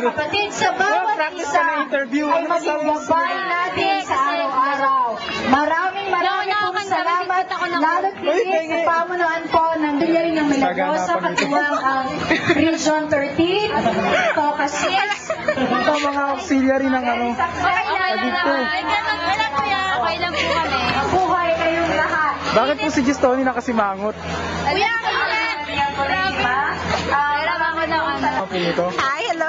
kapatid, sa bawat practice isa ka na interview. ay Ano masabi mo sa magigabay natin sa araw-araw. Maraming pong salamat, lalo't higit sa pamunuan po ng Diyay ng Milagrosa, katuwang ang Region 13, Toca 6, Ito mga auxiliary ng ano. Okay Adito. lang po kami. Buhay kayong lahat. Bakit po si Gistoni nakasimangot? Kuya, Okay nito. Hi, hello.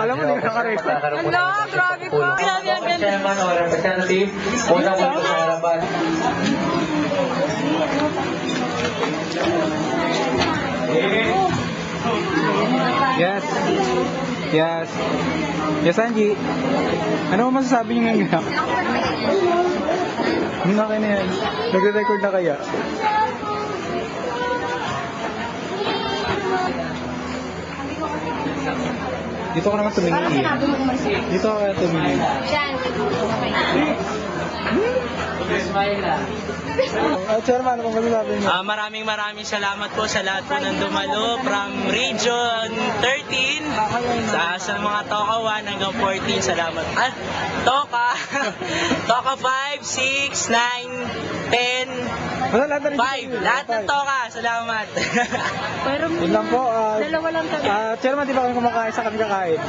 Alam mo, hindi ka nakarecord. Hello, grabe po. Grabe ang ganda. Chairman o representative, unang punto sa harapan. Yes. Yes. Yes, Angie. Ano mo masasabi niyo ngayon? Hindi na kayo na yan. Nagre-record na kaya? Dito ka naman tumingin. Dito ka kaya tumingin. Chairman, ano masasabi niyo? Maraming salamat po sa lahat po ng dumalo from Region 13 sa mga Toka 1 hanggang 14. Salamat. Toka. Toka 5, 6, 9, 10, Wala, lahat na rin. 5. Lahat ng Toka. Salamat. Yun lang po. Dalawa lang kami. Chairman, di ba kami kumakain sa kami kakain?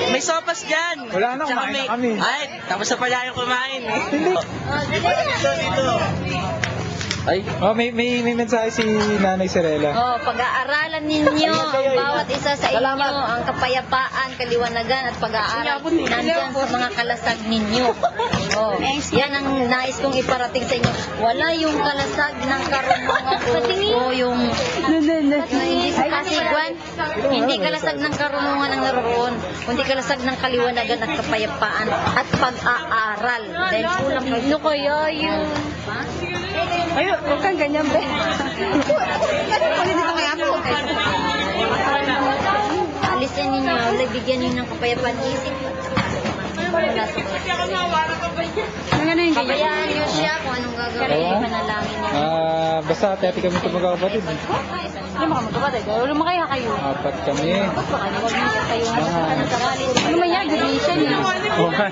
May sopas dyan. Wala na, Tsaka kumain na kami. Ay, tapos na pala yung kumain. Hindi. Dito. Ay. Oh, may mensahe si Nanay Serela. Oh, pag-aaralan ninyo ang bawat isa sa inyo, ang kapayapaan, kaliwanagan at pag-aaral nandyan sa mga kalasag ninyo. Oh, yan ang nais kong iparating sa inyo. Wala yung kalasag ng karunungan o yung hindi sa kasiguan, hindi kalasag ng karunungan ang naroon, kundi kalasag ng kaliwanagan at kapayapaan at pag-aaral. Dahil kulang kayo. Ano kaya yun? Ayun, huwag kang ganyan, be. Dito kaya ako. Alisin ninyo, bigyan ninyo ng kapayapaan isip. Wala sa Kabayaan niyo siya kung anong gagawin, manalangin niyo. Basta ate kami ito magkakapatid. Hindi mo ka magkapatid, lumaki kayo. Apat kami. Baka huwag niyo kayo. Lumaya, gumisyon niyo. Okay.